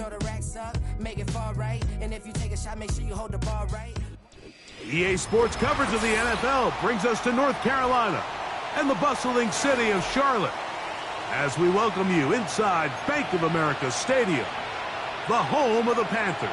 throw the racks up, make it fall right. And if you take a shot, make sure you hold the ball right. EA Sports coverage of the NFL brings us to North Carolina and the bustling city of Charlotte as we welcome you inside Bank of America Stadium, the home of the Panthers.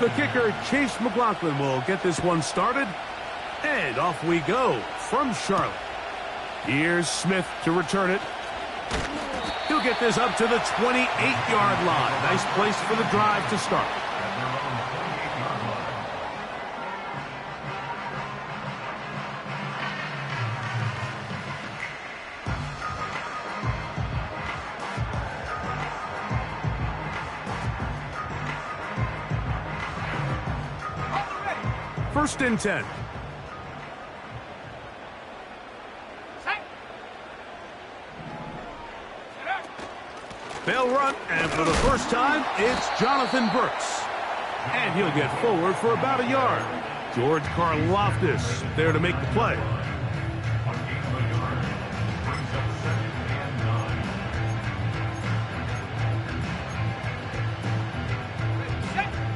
The kicker, Chase McLaughlin, will get this one started. And off we go from Charlotte. Here's Smith to return it. He'll get this up to the 28-yard line. Nice place for the drive to start. First and 10. They'll run, and for the first time, it's Jonathan Bucs. And he'll get forward for about a yard. George Karlaftis there to make the play.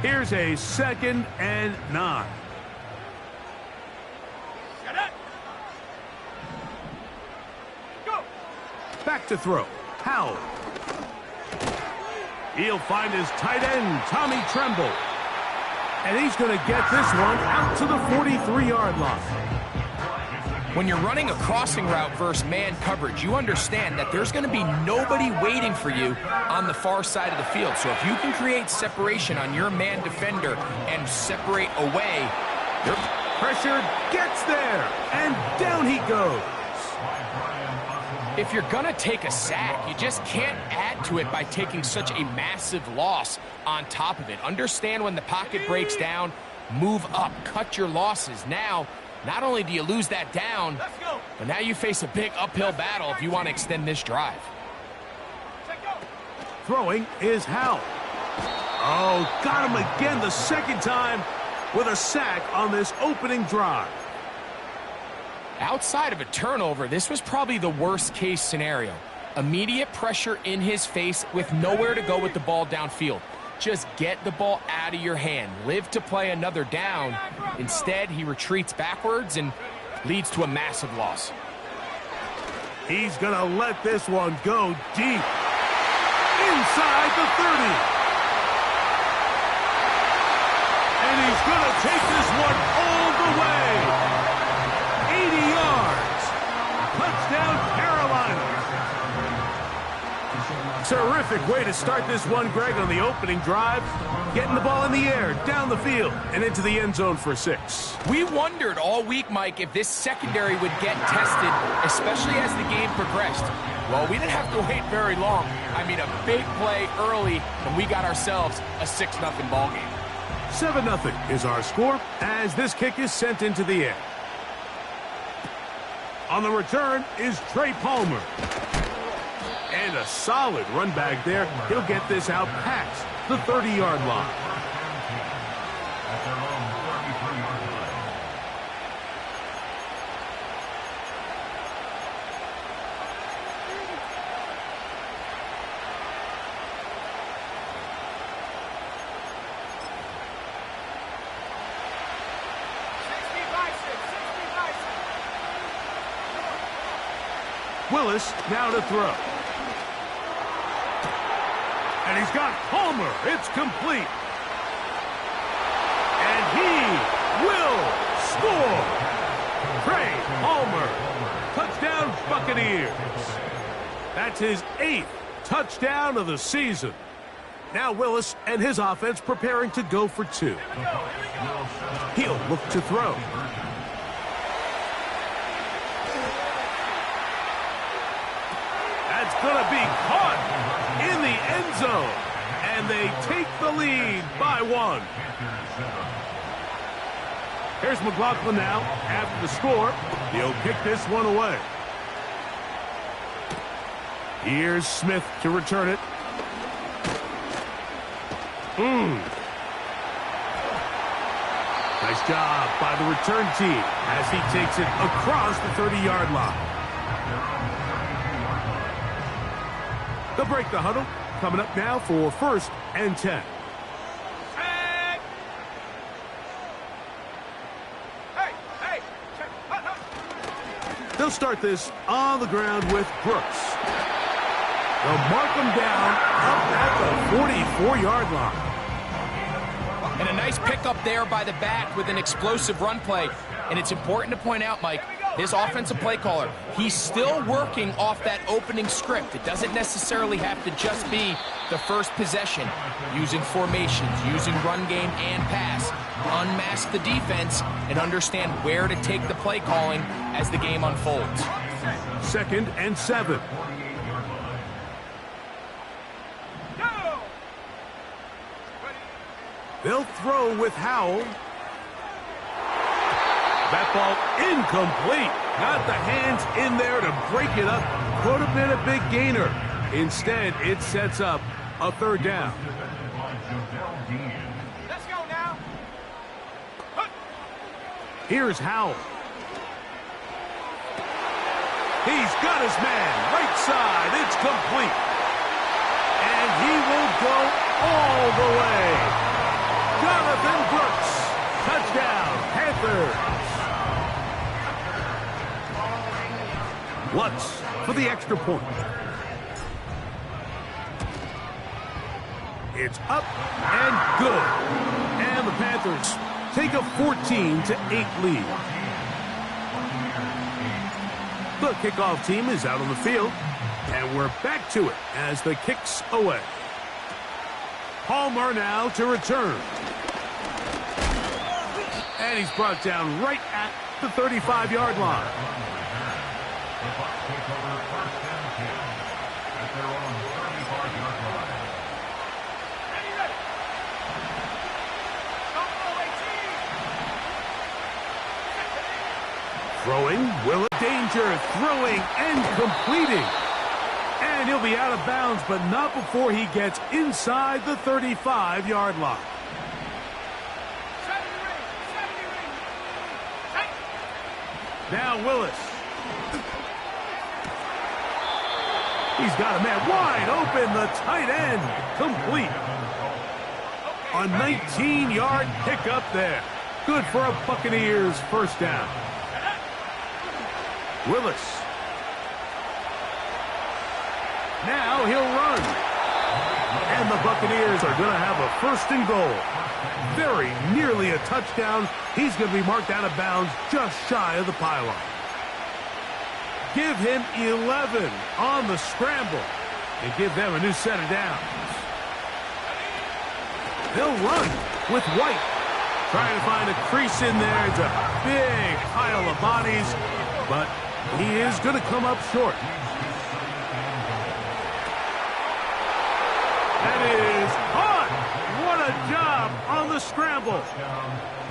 Here's a 2nd and 9. Back to throw. Howell. He'll find his tight end, Tommy Tremble. And he's going to get this one out to the 43-yard line. When you're running a crossing route versus man coverage, you understand that there's going to be nobody waiting for you on the far side of the field. So if you can create separation on your man defender and separate away, your pressure gets there, and down he goes. If you're going to take a sack, you just can't add to it by taking such a massive loss on top of it. Understand when the pocket breaks down, move up, cut your losses. Now, not only do you lose that down, but now you face a big uphill battle if you want to extend this drive. Throwing is Howell. Oh, got him again the second time with a sack on this opening drive. Outside of a turnover, this was probably the worst-case scenario. Immediate pressure in his face with nowhere to go with the ball downfield. Just get the ball out of your hand. Live to play another down. Instead, he retreats backwards and leads to a massive loss. He's going to let this one go deep. Inside the 30. And he's going to take this one all the way. 80 yards. Touchdown, Carolina. Terrific way to start this one, Greg, on the opening drive. Getting the ball in the air, down the field, and into the end zone for 6. We wondered all week, Mike, if this secondary would get tested, especially as the game progressed. Well, we didn't have to wait very long. I mean, a big play early, and we got ourselves a 6-0 ball game. 7-0 is our score as this kick is sent into the air. On the return is Trey Palmer. And a solid run back there. He'll get this out past the 30-yard line. Willis now to throw. And he's got Palmer. It's complete. And he will score. Trey Palmer. Touchdown, Buccaneers. That's his 8th touchdown of the season. Now Willis and his offense preparing to go for 2. He'll look to throw. That's going to be caught in the end zone. And they take the lead by 1. Here's McLaughlin now. After the score, he'll kick this one away. Here's Smith to return it. Nice job by the return team as he takes it across the 30-yard line. They'll break the huddle. Coming up now for 1st and 10. They'll start this on the ground with Brooks. They'll mark him down up at the 44-yard line. And a nice pickup there by the back with an explosive run play. And it's important to point out, Mike, this offensive play caller, he's still working off that opening script. It doesn't necessarily have to just be the first possession. Using formations, using run game and pass. Unmask the defense and understand where to take the play calling as the game unfolds. 2nd and 7. They'll throw with Howell. That ball incomplete. Not the hands in there to break it up. Could have been a big gainer. Instead, it sets up a 3rd down. Let's go now. Here's Howell. He's got his man. Right side. It's complete. And he will go all the way. Jonathan Brooks. Touchdown, Panthers. Lutz for the extra point. It's up and good. And the Panthers take a 14-8 lead. The kickoff team is out on the field. And we're back to it as the kick's away. Palmer now to return. And he's brought down right at the 35-yard line. Throwing, will it danger, throwing and completing. And he'll be out of bounds, but not before he gets inside the 35-yard line. Now Willis. He's got a man wide open, the tight end, complete. A 19-yard pickup there. Good for a Buccaneers 1st down. Willis. Now he'll run. And the Buccaneers are going to have a 1st and goal. Very nearly a touchdown. He's going to be marked out of bounds just shy of the pylon. Give him 11 on the scramble and give them a new set of downs. They'll run with White. Trying to find a crease in there. It's a big pile of bodies, but he is going to come up short. That is caught. What a job on the scramble.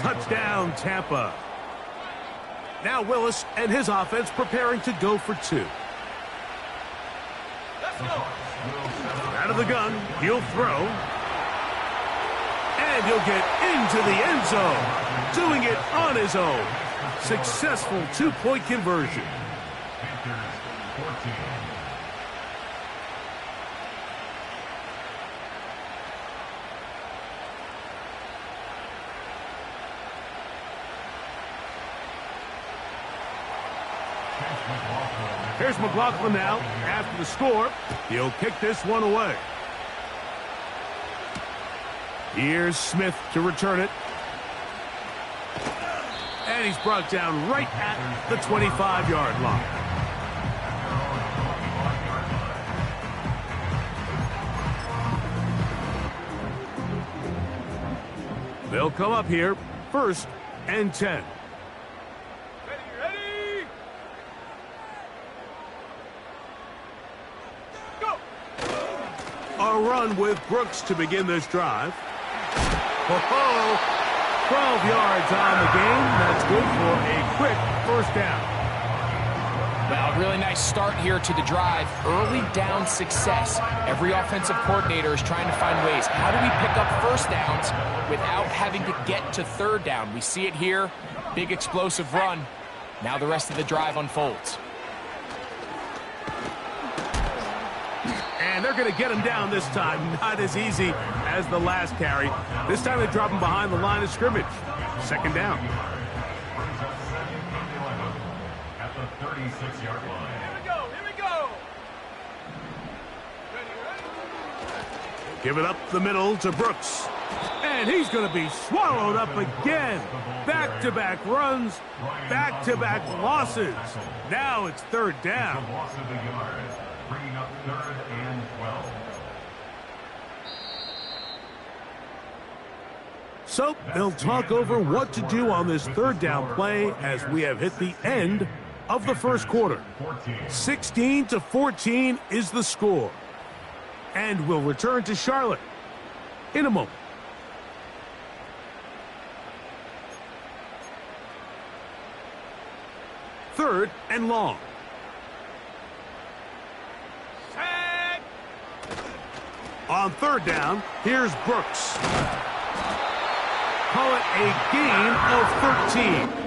Touchdown, Tampa. Now Willis and his offense preparing to go for 2. Let's go. Out of the gun, he'll throw. And he'll get into the end zone. Doing it on his own. Successful 2-point conversion. Here's McLaughlin now after the score. He'll kick this one away. Here's Smith to return it. And he's brought down right at the 25-yard line. They'll come up here, 1st and 10. Ready? Go! A run with Brooks to begin this drive. 12 yards on the game. That's good for a quick 1st down. Well, really nice start here to the drive. Early down success. Every offensive coordinator is trying to find ways. How do we pick up first downs without having to get to third down? We see it here. Big explosive run. Now the rest of the drive unfolds. And they're going to get him down this time. Not as easy as the last carry. This time they drop him behind the line of scrimmage. Second down. At the 36-yard line. Here we go. Give it up the middle to Brooks. And he's going to be swallowed up again. Back-to-back runs, back-to-back losses. Now it's third down. The loss of the yard, bringing up 3rd and 12. So they'll talk over what to do on this third down play as we have hit the end of the first quarter. 16-14 is the score. And we'll return to Charlotte in a moment. Third and long. On third down, here's Brooks. Call it a gain of 13.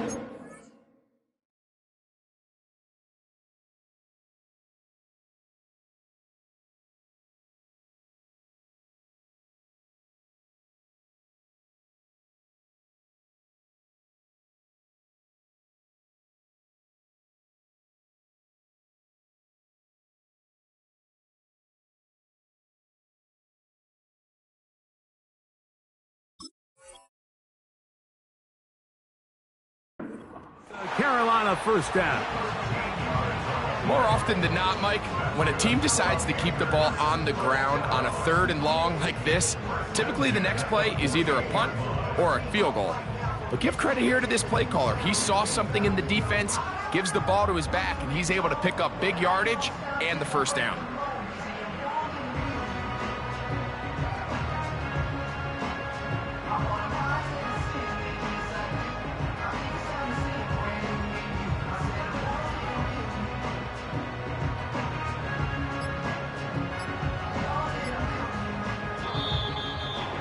Carolina first down. More often than not, Mike, when a team decides to keep the ball on the ground on a third and long like this, typically the next play is either a punt or a field goal. But give credit here to this play caller. He saw something in the defense, gives the ball to his back, and he's able to pick up big yardage and the first down.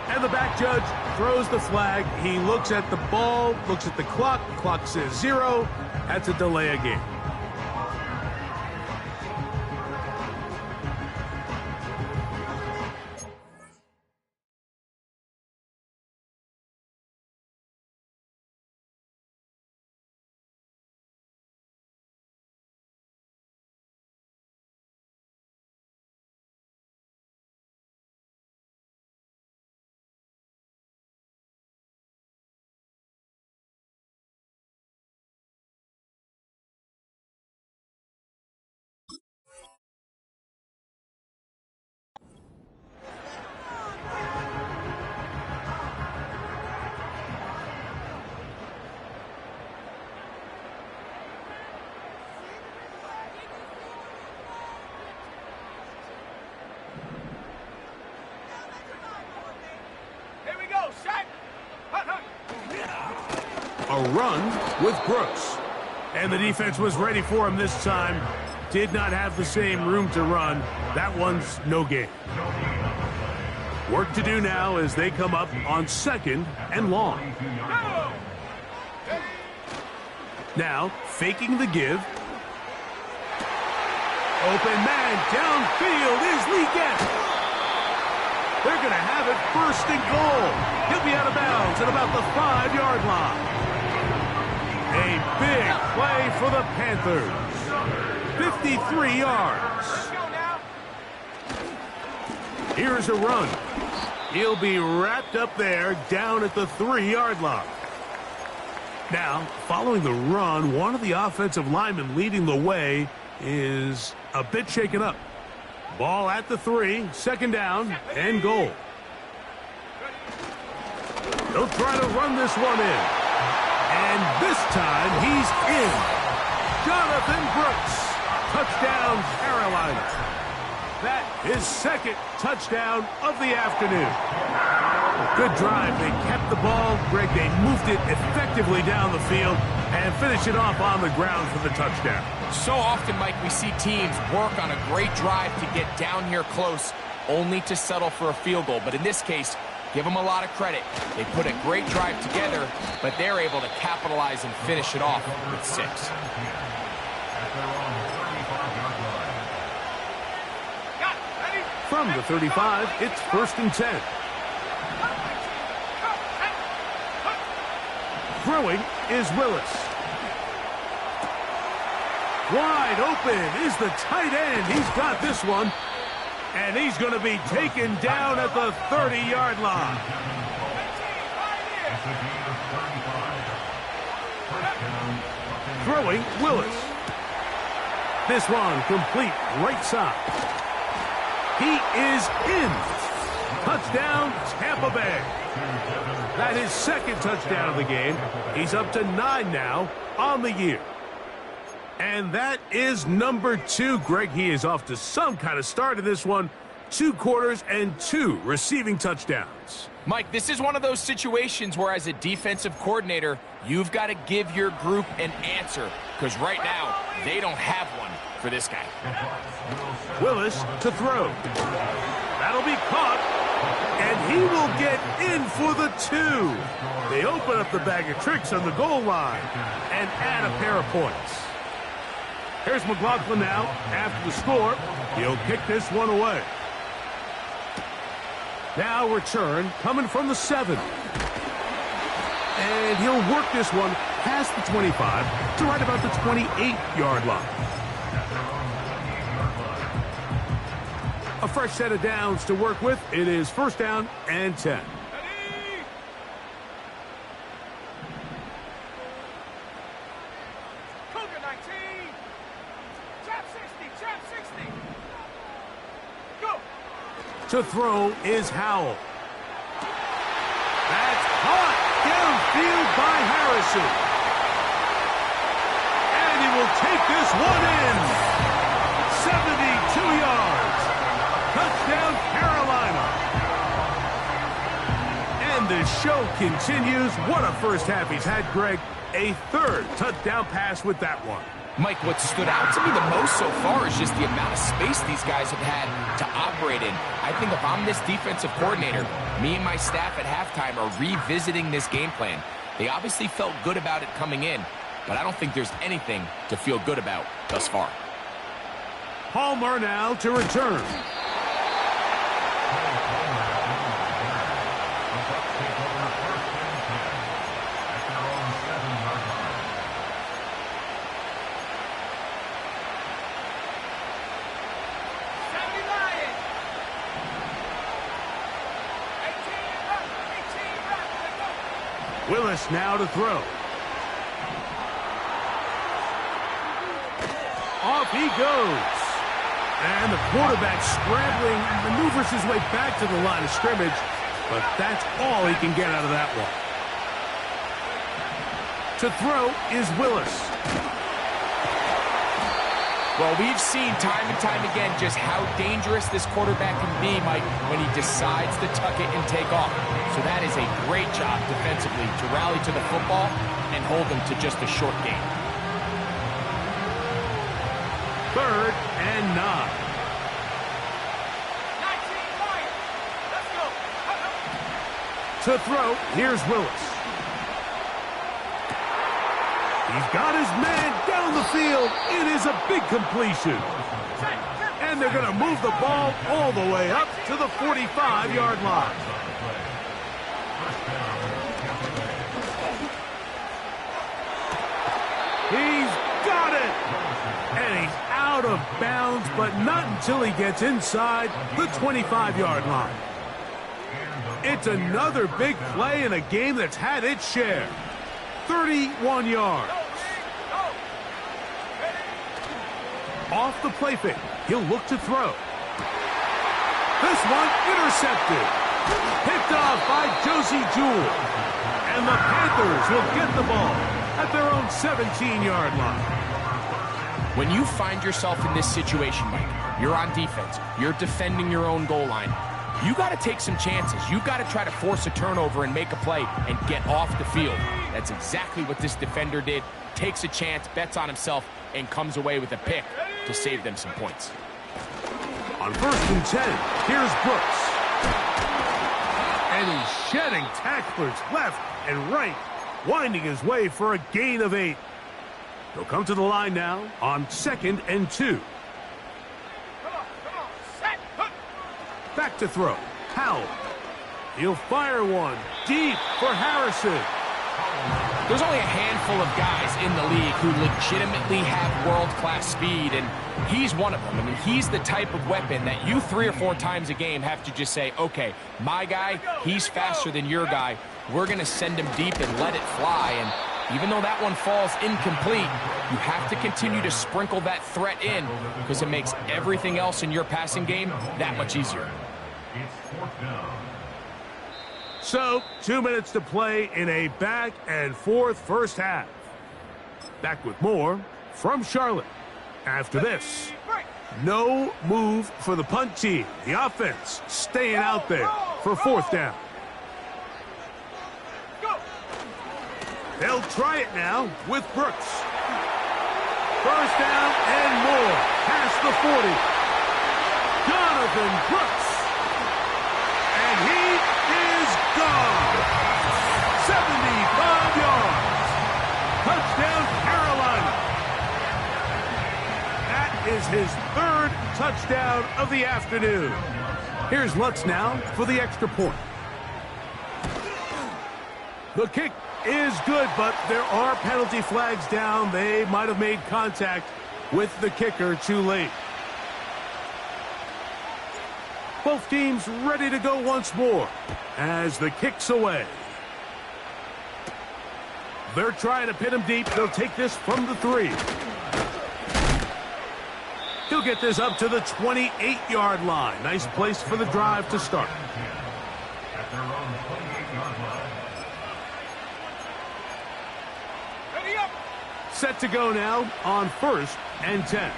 And the back judge throws the flag. He looks at the ball, looks at the clock. The clock says 0. That's a delay of game. A run with Brooks. And the defense was ready for him this time. Did not have the same room to run. That one's no gain. Work to do now as they come up on second and long. Now, faking the give. Open man downfield is Legette. They're going to have it first and goal. He'll be out of bounds at about the 5-yard line. A big play for the Panthers. 53 yards. Here's a run. He'll be wrapped up there down at the 3-yard line. Now, following the run, one of the offensive linemen leading the way is a bit shaken up. Ball at the 3, second down, and goal. They'll try to run this one in. And this time, he's in. Jonathan Brooks. Touchdown, Carolina. That is second touchdown of the afternoon. Good drive. They kept the ball. Greg, they moved it effectively down the field and finished it off on the ground for the touchdown. So often, Mike, we see teams work on a great drive to get down here close, only to settle for a field goal. But in this case, give them a lot of credit. They put a great drive together, but they're able to capitalize and finish it off with 6. From the 35, it's 1st and 10. Throwing is Willis. Wide open is the tight end. He's got this one. And he's going to be taken down at the 30-yard line. Throwing Willis. This one complete right side. He is in. Touchdown, Tampa Bay. That is 2nd touchdown of the game. He's up to 9 now on the year. And that is number 2. Greg, he is off to some kind of start in this one. 2 quarters and 2 receiving touchdowns. Mike, this is one of those situations where as a defensive coordinator, you've got to give your group an answer. Because right now, they don't have one for this guy. Willis to throw. That'll be caught. And he will get in for the 2. They open up the bag of tricks on the goal line and add a pair of points. Here's McLaughlin now. After the score, he'll kick this one away. Now return coming from the 7. And he'll work this one past the 25 to right about the 28-yard line. A fresh set of downs to work with. It is 1st down and 10. To throw is Howell. That's caught downfield by Harrison. And he will take this one in. 72 yards. Touchdown, Carolina. And the show continues. What a first half he's had, Greg. A 3rd touchdown pass with that one. Mike, what stood out to me the most so far is just the amount of space these guys have had to operate in. I think if I'm this defensive coordinator, me and my staff at halftime are revisiting this game plan. They obviously felt good about it coming in, but I don't think there's anything to feel good about thus far. Palmer now to return. Willis now to throw. Off he goes. And the quarterback scrambling, maneuvers his way back to the line of scrimmage, but that's all he can get out of that one. To throw is Willis. Well, we've seen time and time again just how dangerous this quarterback can be, Mike, when he decides to tuck it and take off. So that is a great job defensively to rally to the football and hold them to just a short gain. 3rd and 9. 19, let's go. To throw, here's Willis. He's got his man down the field. It is a big completion. And they're going to move the ball all the way up to the 45-yard line. He's got it. And he's out of bounds, but not until he gets inside the 25-yard line. It's another big play in a game that's had its share. 31 yards. Off the play fake. He'll look to throw. This one intercepted. Picked off by Josie Jewell. And the Panthers will get the ball at their own 17-yard line. When you find yourself in this situation, Mike, you're on defense, you're defending your own goal line, you got to take some chances. You got to try to force a turnover and make a play and get off the field. That's exactly what this defender did. Takes a chance, bets on himself, and comes away with a pick to save them some points. On 1st and 10, here's Brooks. And he's shedding tacklers left and right, winding his way for a gain of 8. He'll come to the line now on 2nd and 2. Back to throw. Howell. He'll fire one deep for Harrison. There's only a handful of guys in the league who legitimately have world-class speed, and he's one of them. I mean, he's the type of weapon that you 3 or 4 times a game have to just say, okay, my guy, he's faster than your guy. We're going to send him deep and let it fly. And even though that one falls incomplete, you have to continue to sprinkle that threat in because it makes everything else in your passing game that much easier. It's 4th down. So, 2 minutes to play in a back and forth first half. Back with more from Charlotte. After this, no move for the punt team. The offense staying out there for 4th down. They'll try it now with Brooks. 1st down and more. Past the 40. Jonathan Brooks. And he is gone. 75 yards. Touchdown, Carolina. That is his 3rd touchdown of the afternoon. Here's Lutz now for the extra point. The kick is good, but there are penalty flags down. They might have made contact with the kicker too late. Both teams ready to go once more as the kick's away. They're trying to pin him deep. They'll take this from the 3. He'll get this up to the 28-yard line. Nice place for the drive to start. At their own 28-yard line. Set to go now on 1st and 10.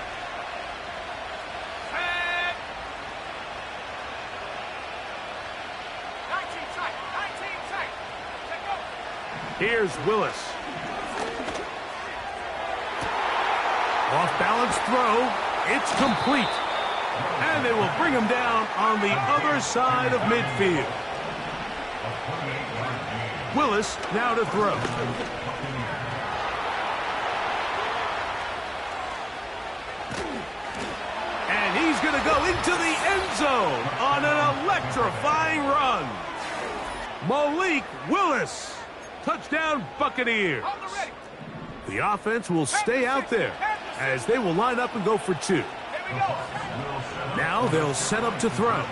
Here's Willis. Off-balance throw. It's complete. And they will bring him down on the other side of midfield. Willis now to throw. And he's going to go into the end zone on an electrifying run. Malik Willis. Touchdown, Buccaneers. The offense will stay out there as they will line up and go for 2. Now they'll set up to throw.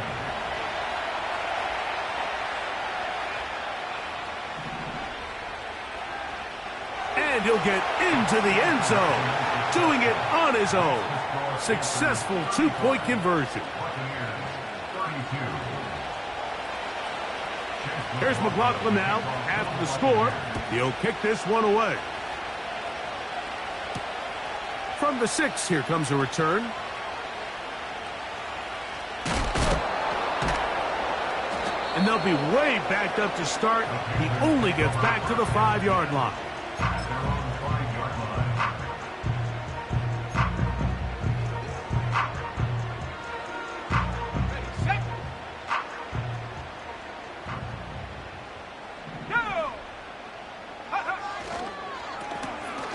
And he'll get into the end zone, doing it on his own. Successful 2-point conversion. Here's McLaughlin now. After the score, he'll kick this one away. From the 6, here comes a return. And they'll be way backed up to start. He only gets back to the 5-yard line.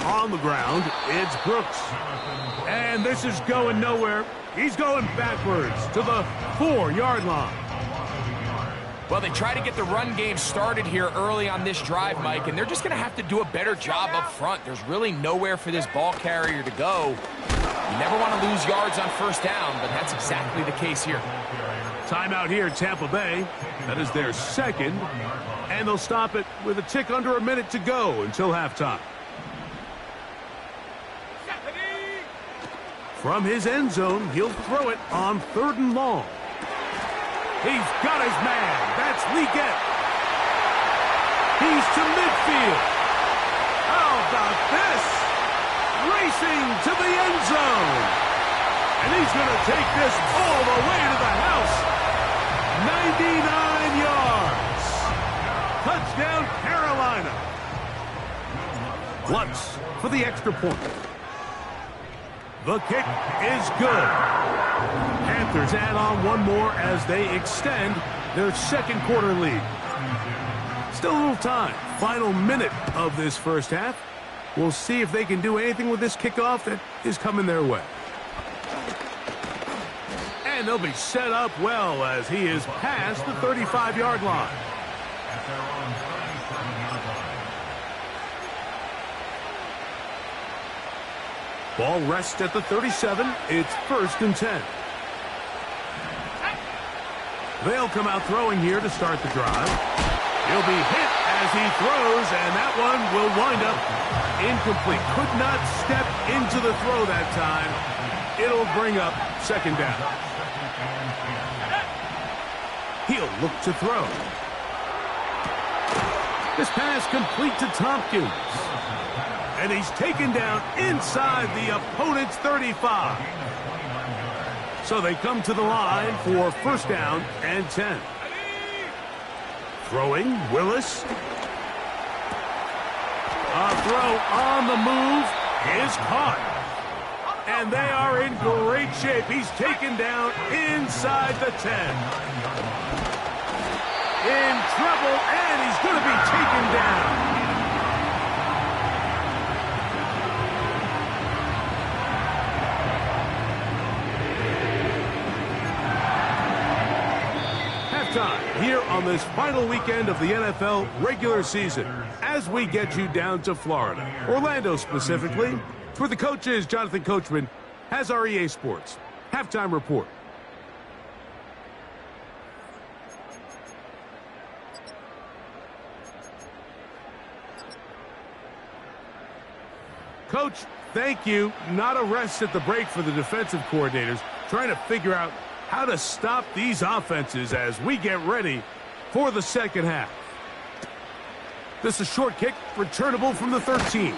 On the ground, it's Brooks. And this is going nowhere. He's going backwards to the 4-yard line. Well, they try to get the run game started here early on this drive, Mike, and they're just going to have to do a better job up front. There's really nowhere for this ball carrier to go. You never want to lose yards on 1st down, but that's exactly the case here. Timeout here in Tampa Bay. That is their 2nd. And they'll stop it with a tick under a minute to go until halftime. From his end zone, he'll throw it on 3rd and long. He's got his man. That's Leggett. He's to midfield. How about this? Racing to the end zone. And he's going to take this all the way to the house. 99 yards. Touchdown, Carolina. Lutz for the extra point. The kick is good. Panthers add on one more as they extend their second quarter lead. Still a little time. Final minute of this first half. We'll see if they can do anything with this kickoff that is coming their way. And they'll be set up well as he is past the 35-yard line. Ball rests at the 37. It's 1st and 10. They'll come out throwing here to start the drive. He'll be hit as he throws, and that one will wind up incomplete. Could not step into the throw that time. It'll bring up 2nd down. He'll look to throw. This pass complete to Tompkins. And he's taken down inside the opponent's 35. So they come to the line for 1st down and 10. Throwing, Willis. A throw on the move is caught. And they are in great shape. He's taken down inside the 10. In trouble, and he's going to be taken down. Time here on this final weekend of the NFL regular season as we get you down to Florida, Orlando specifically. For the coaches, Jonathan Coachman has our EA Sports halftime report. Coach, thank you. Not a rest at the break for the defensive coordinators, trying to figure out how to stop these offenses as we get ready for the second half. This is a short kick, returnable from the 13.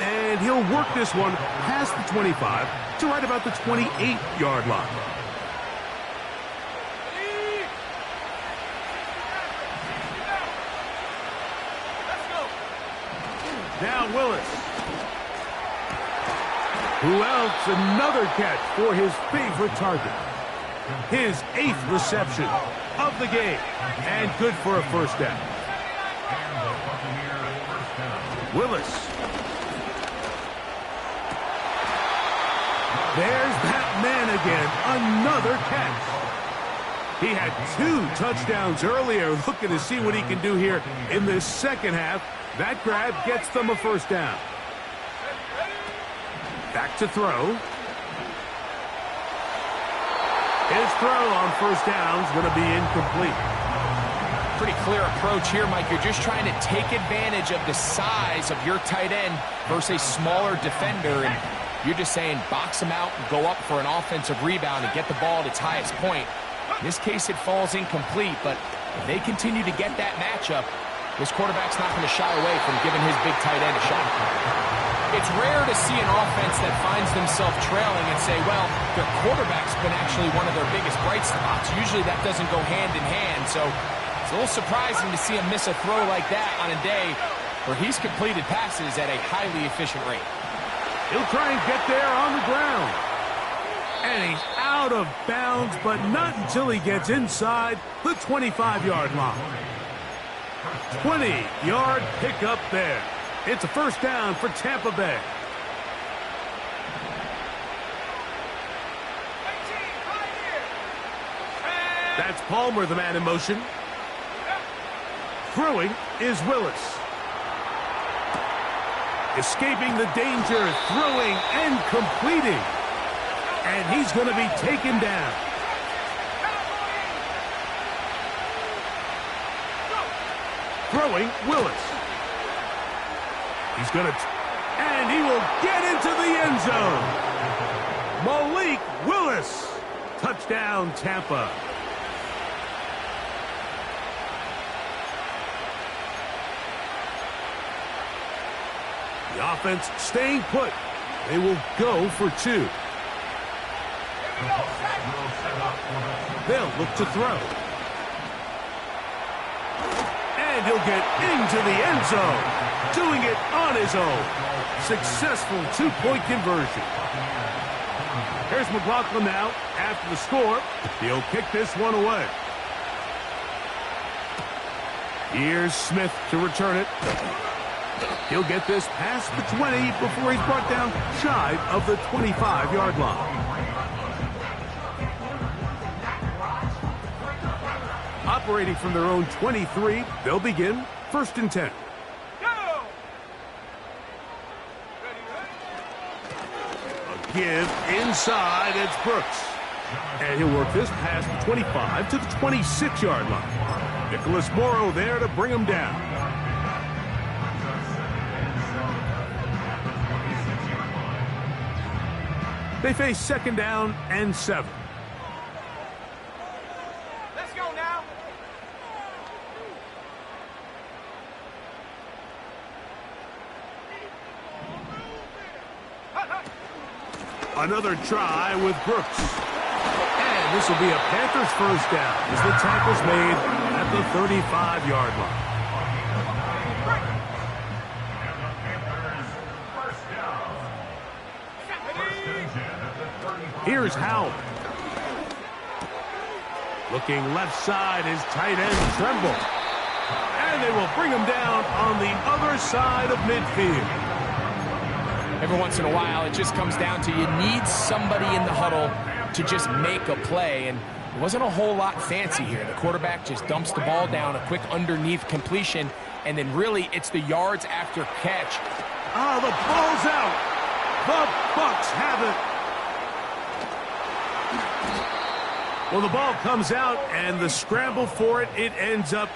And he'll work this one past the 25 to right about the 28-yard line. Now Willis. Who else? Another catch for his favorite target. His 8th reception of the game, and good for a 1st down. Willis. There's that man again, another catch. He had 2 touchdowns earlier, looking to see what he can do here in this second half. That grab gets them a 1st down. Back to throw. His throw on 1st down is going to be incomplete. Pretty clear approach here, Mike. You're just trying to take advantage of the size of your tight end versus a smaller defender, and you're just saying box him out and go up for an offensive rebound and get the ball at its highest point. In this case, it falls incomplete, but if they continue to get that matchup, this quarterback's not going to shy away from giving his big tight end a shot. It's rare to see an offense that finds themselves trailing and say, well, their quarterback's been actually one of their biggest bright spots. Usually that doesn't go hand in hand, so it's a little surprising to see him miss a throw like that on a day where he's completed passes at a highly efficient rate. He'll try and get there on the ground. And he's out of bounds, but not until he gets inside the 25-yard line. 20-yard pickup there. It's a 1st down for Tampa Bay. That's Palmer, the man in motion. Throwing is Willis. Escaping the danger, throwing and completing. And he's going to be taken down. Throwing, Willis. He's going to, and he will get into the end zone. Malik Willis. Touchdown, Tampa. The offense staying put. They will go for 2. They'll look to throw. And he'll get into the end zone. doing it on his own. Successful two-point conversion. Here's McLaughlin now after the score. He'll kick this one away. Here's Smith to return it. He'll get this past the 20 before he's brought down shy of the 25-yard line. Operating from their own 23, they'll begin 1st and 10. A give inside, it's Brooks. And he'll work this past the 25 to the 26-yard line. Nicholas Morrow there to bring him down. They face 2nd down and 7. Let's go now. Another try with Brooks. And this will be a Panthers 1st down as the tackle's made at the 35-yard line. Here's Howell. Looking left side is tight end Tremble. And they will bring him down on the other side of midfield. Every once in a while, it just comes down to you need somebody in the huddle to just make a play, and it wasn't a whole lot fancy here. The quarterback just dumps the ball down, a quick underneath completion, and then really it's the yards after catch. Oh, the ball's out. The Bucs have it. Well, the ball comes out, and the scramble for it, it ends up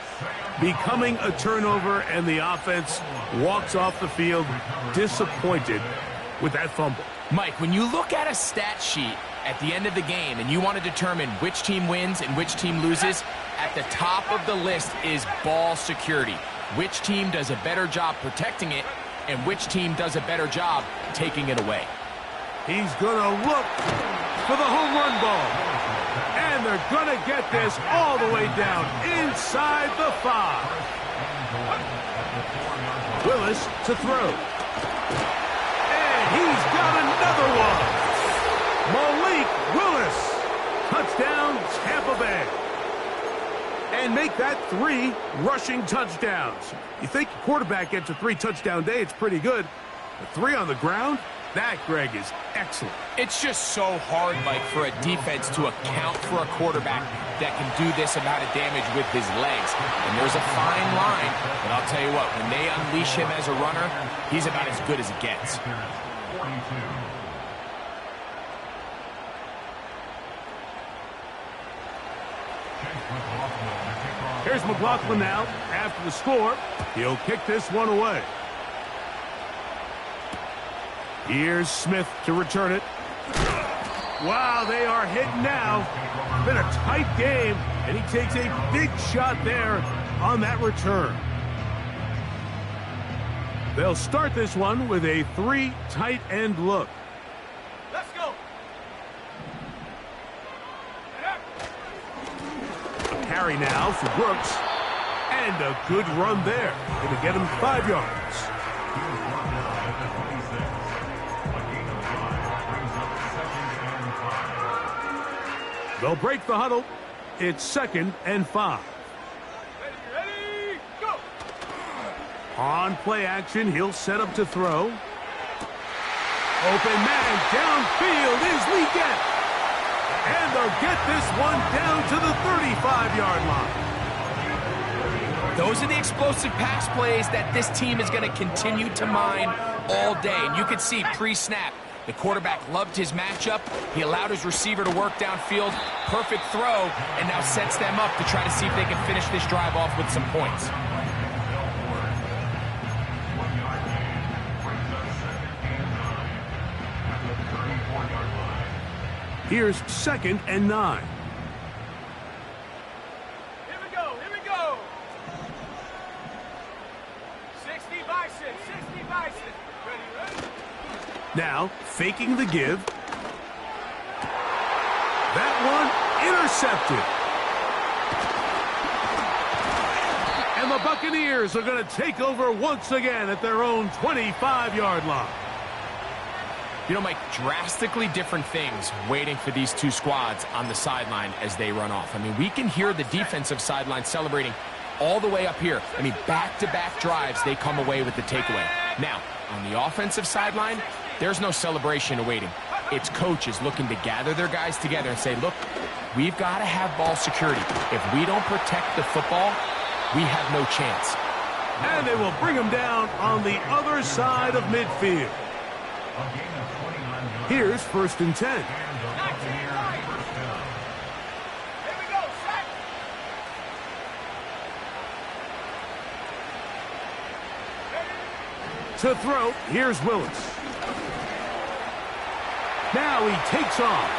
becoming a turnover, and the offense walks off the field disappointed with that fumble. Mike, when you look at a stat sheet at the end of the game and you want to determine which team wins and which team loses, at the top of the list is ball security. Which team does a better job protecting it, and which team does a better job taking it away. He's going to look for the home run ball. And they're going to get this all the way down inside the 5. Willis to throw. And he's got another one. Malik Willis. Touchdown, Tampa Bay. And make that 3 rushing touchdowns. You think a quarterback gets a 3-touchdown day, it's pretty good. But 3 on the ground? That, Greg, is excellent. It's just so hard, Mike, for a defense to account for a quarterback that can do this amount of damage with his legs. And there's a fine line, but I'll tell you what, when they unleash him as a runner, he's about as good as it gets. Here's McLaughlin now after the score. He'll kick this one away. Here's Smith to return it. Wow, they are hitting now. Been a tight game, and he takes a big shot there on that return. They'll start this one with a 3 tight end look. Let's go. A carry now for Brooks. And a good run there. Going to get him 5 yards. They'll break the huddle. It's 2nd and 5. Ready, go. On play action, he'll set up to throw. Open man downfield is Leggett. And they'll get this one down to the 35-yard line. Those are the explosive pass plays that this team is going to continue to mine all day. And you can see pre-snap, the quarterback loved his matchup. He allowed his receiver to work downfield. Perfect throw, and now sets them up to try to see if they can finish this drive off with some points. Here's 2nd and 9. Here we go, here we go. 60 Bison, 60 Bison. Ready? Now, faking the give. That one intercepted. And the Buccaneers are going to take over once again at their own 25-yard line. You know, Mike, drastically different things waiting for these two squads on the sideline as they run off. I mean, we can hear the defensive sideline celebrating all the way up here. I mean, back-to-back drives, they come away with the takeaway. Now, on the offensive sideline, there's no celebration awaiting. It's coaches looking to gather their guys together and say, look, we've got to have ball security. If we don't protect the football, we have no chance. And they will bring him down on the other side of midfield. Here's 1st and 10. To throw, here's Willis. Now he takes off.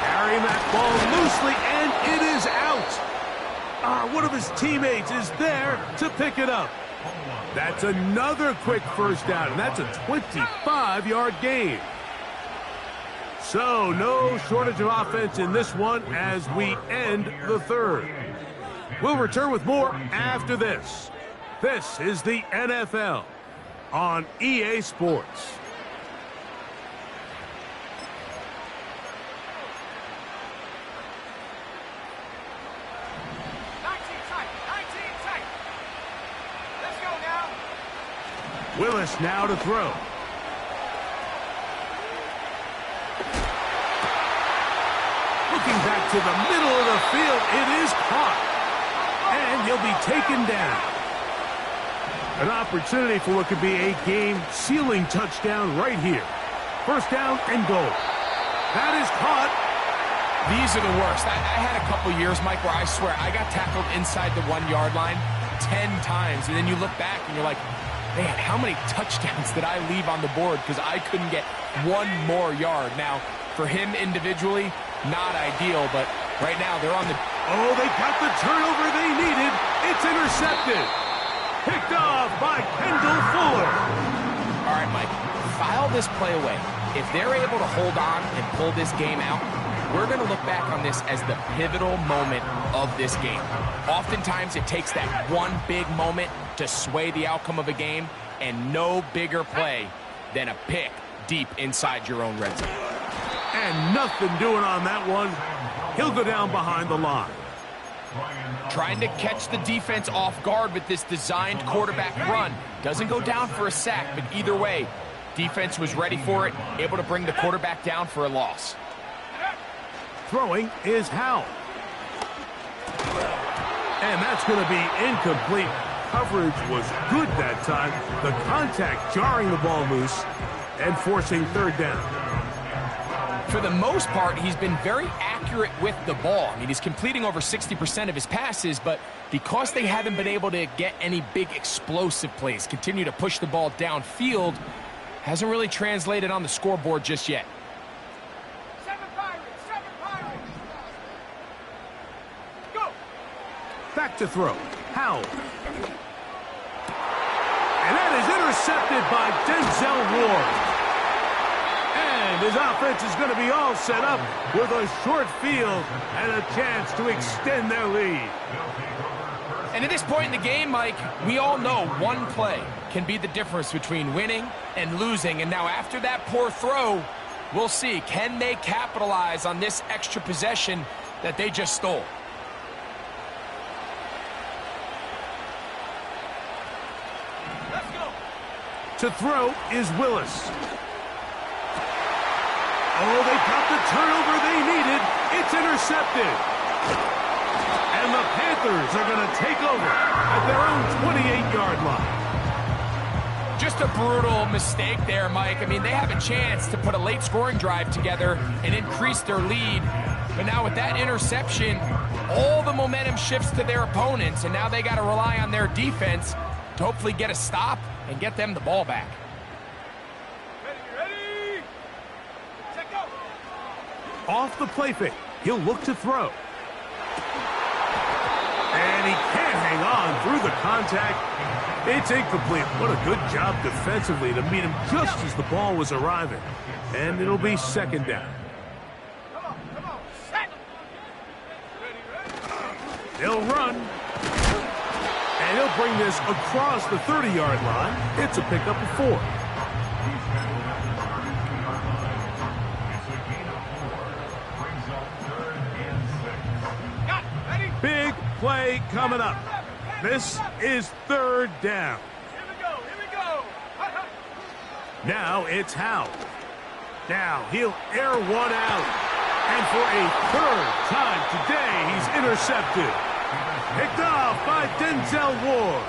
Carrying that ball loosely, and it is out. One of his teammates is there to pick it up. That's another quick first down, and that's a 25-yard gain. So no shortage of offense in this one as we end the third. We'll return with more after this. This is the NFL on EA Sports. Willis now to throw. Looking back to the middle of the field, it is caught. And he'll be taken down. An opportunity for what could be a game-sealing touchdown right here. 1st down and goal. That is caught. These are the worst. I had a couple years, Mike, where I swear I got tackled inside the 1-yard line 10 times. And then you look back and you're like, man, how many touchdowns did I leave on the board because I couldn't get one more yard? Now, for him individually, not ideal, but right now they're on the... Oh, they got the turnover they needed. It's intercepted. Picked off by Kendall Fuller. All right, Mike, file this play away. If they're able to hold on and pull this game out, we're going to look back on this as the pivotal moment of this game. Oftentimes, it takes that one big moment to sway the outcome of a game, and no bigger play than a pick deep inside your own red zone. And nothing doing on that one. He'll go down behind the line. Trying to catch the defense off guard with this designed quarterback run. Doesn't go down for a sack, but either way, defense was ready for it, able to bring the quarterback down for a loss. Throwing is Howell. And that's going to be incomplete. Coverage was good that time. The contact jarring the ball loose and forcing 3rd down. For the most part, he's been very accurate with the ball. I mean, he's completing over 60% of his passes, but because they haven't been able to get any big explosive plays, continue to push the ball downfield, hasn't really translated on the scoreboard just yet. Back to throw. Howell. And that is intercepted by Denzel Ward. And his offense is going to be all set up with a short field and a chance to extend their lead. And at this point in the game, Mike, we all know one play can be the difference between winning and losing. And now after that poor throw, we'll see, can they capitalize on this extra possession that they just stole? To throw is Willis. Oh, they got the turnover they needed. It's intercepted. And the Panthers are going to take over at their own 28-yard line. Just a brutal mistake there, Mike. I mean, they have a chance to put a late scoring drive together and increase their lead. But now with that interception, all the momentum shifts to their opponents, and now they got to rely on their defense to hopefully get a stop and get them the ball back. Ready? Set, go. Off the play fake, he'll look to throw. And he can't hang on through the contact. It's incomplete. What a good job defensively to meet him just as the ball was arriving. And it'll be 2nd down. Come on, set. Ready. They'll run. They'll bring this across the 30-yard line. It's a pickup of 4. Big play coming up. This is 3rd down. Here we go. Now it's Howe. Now he'll air one out. And for a 3rd time today, he's intercepted. Picked off by Denzel Ward.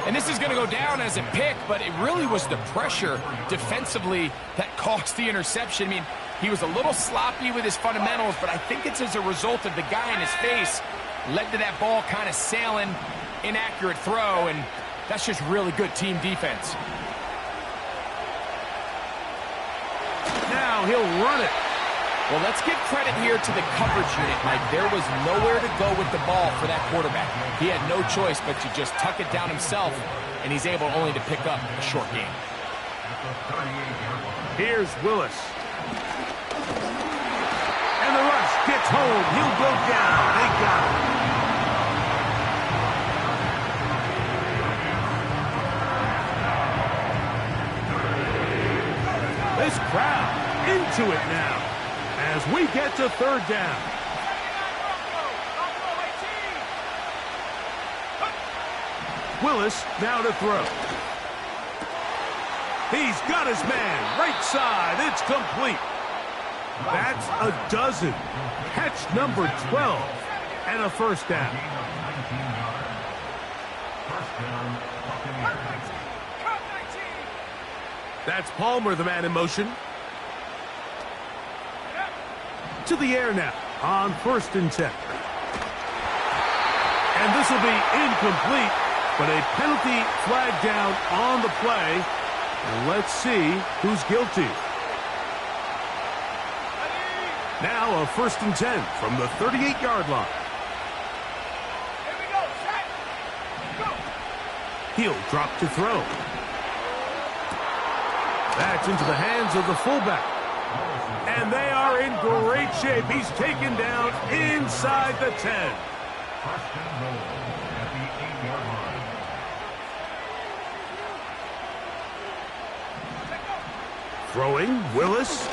And this is going to go down as a pick, but it really was the pressure defensively that caused the interception. I mean, he was a little sloppy with his fundamentals, but I think it's as a result of the guy in his face led to that ball kind of sailing, inaccurate throw, and that's just really good team defense. Now he'll run it. Well, let's give credit here to the coverage unit. Like, there was nowhere to go with the ball for that quarterback. He had no choice but to just tuck it down himself, and he's able only to pick up a short gain. Here's Willis. And the rush gets home. He'll go down. They got him. This crowd into it now as we get to 3rd down. Willis now to throw. He's got his man. Right side. It's complete. That's a dozen. Catch number 12 and a 1st down. That's Palmer, the man in motion. To the air now on 1st and 10. And this will be incomplete, but a penalty flag down on the play. And let's see who's guilty. Now a 1st and 10 from the 38-yard line. Here we go. Set. Go. He'll drop to throw. That's into the hands of the fullback. And they are in great shape. He's taken down inside the 10. Throwing, Willis.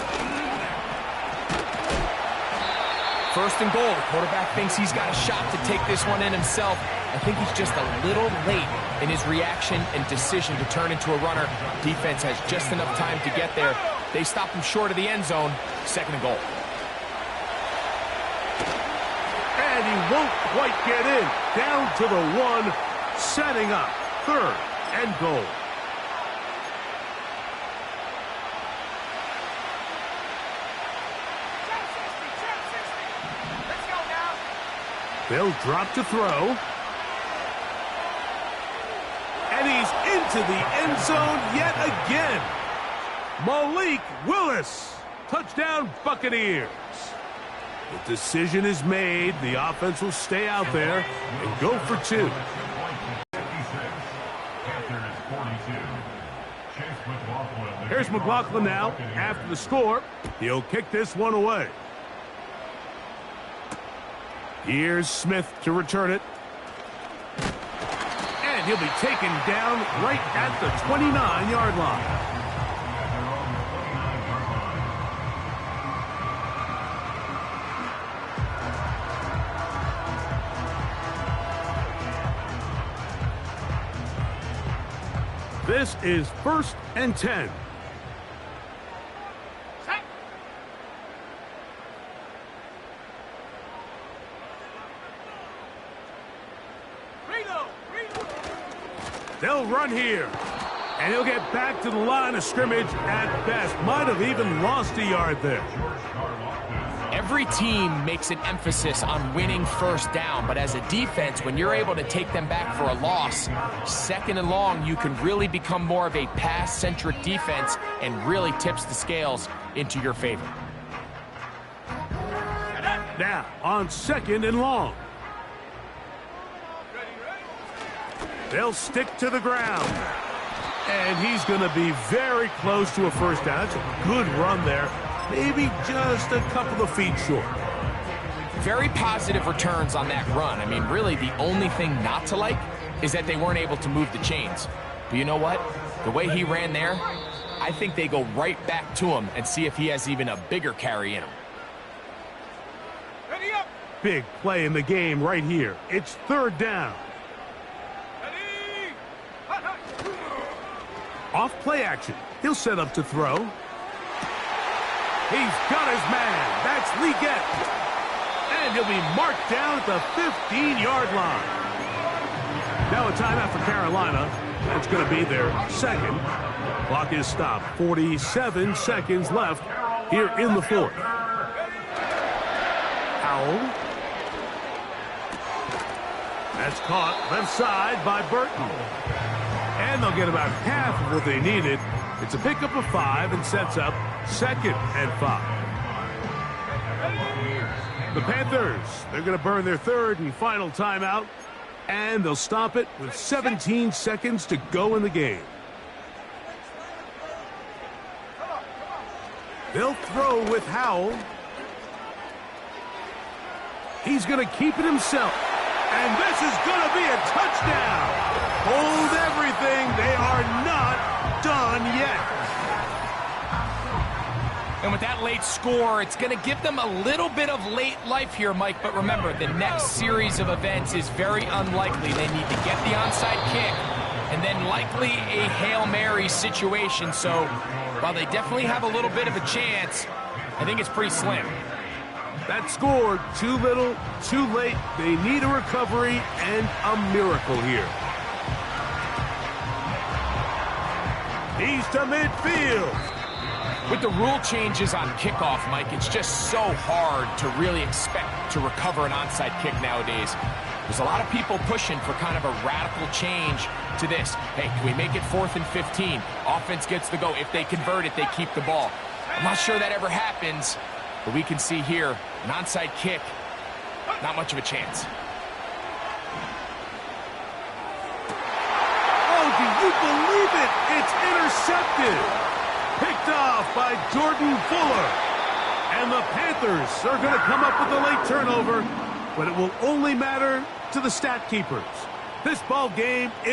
1st and goal. The quarterback thinks he's got a shot to take this one in himself. I think he's just a little late in his reaction and decision to turn into a runner. Defense has just enough time to get there. They stop him short of the end zone. 2nd and goal. And he won't quite get in. Down to the 1, setting up 3rd and goal. Let's go now. They'll drop to throw. And he's into the end zone yet again. Malik Willis. Touchdown, Buccaneers. The decision is made. The offense will stay out there and go for 2. Here's McLaughlin now. After the score, he'll kick this one away. Here's Smith to return it. And he'll be taken down right at the 29-yard line. This is 1st and 10. Set. They'll run here. And he'll get back to the line of scrimmage at best. Might have even lost a yard there. Every team makes an emphasis on winning 1st down, but as a defense, when you're able to take them back for a loss, 2nd and long, you can really become more of a pass-centric defense and really tips the scales into your favor. Now, on 2nd and long. They'll stick to the ground. And he's going to be very close to a 1st down. That's a good run there. Maybe just a couple of feet short. Very positive returns on that run. I mean, really, the only thing not to like, is that they weren't able to move the chains. But you know what? The way he ran there, I think they go right back to him and see if he has even a bigger carry in him. Ready up. Big play in the game right here. It's third down. Ready. Hot, hot. Off play action. He'll set up to throw. He's got his man. That's Leggett. And he'll be marked down at the 15-yard line. Now a timeout for Carolina. That's going to be their second. Clock is stopped. 47 seconds left here in the fourth. Howell. That's caught left side by Burton. And they'll get about half of what they needed. It's a pickup of 5 and sets up 2nd and 5. The Panthers, they're going to burn their third and final timeout. And they'll stop it with 17 seconds to go in the game. They'll throw with Howell. He's going to keep it himself. And this is going to be a touchdown. Hold everything. They are not done yet. And with that late score, it's going to give them a little bit of late life here, Mike. But remember, the next series of events is very unlikely. They need to get the onside kick and then likely a Hail Mary situation. So while they definitely have a little bit of a chance, I think it's pretty slim. That score, too little, too late. They need a recovery and a miracle here. He's to midfield. With the rule changes on kickoff, Mike, it's just so hard to really expect to recover an onside kick nowadays. There's a lot of people pushing for kind of a radical change to this. Hey, can we make it 4th and 15? Offense gets the go. If they convert it, they keep the ball. I'm not sure that ever happens, but we can see here, an onside kick, not much of a chance. Oh, do you believe it? It's intercepted. Picked off by Jordan Fuller. And the Panthers are going to come up with a late turnover, but it will only matter to the stat keepers. This ball game is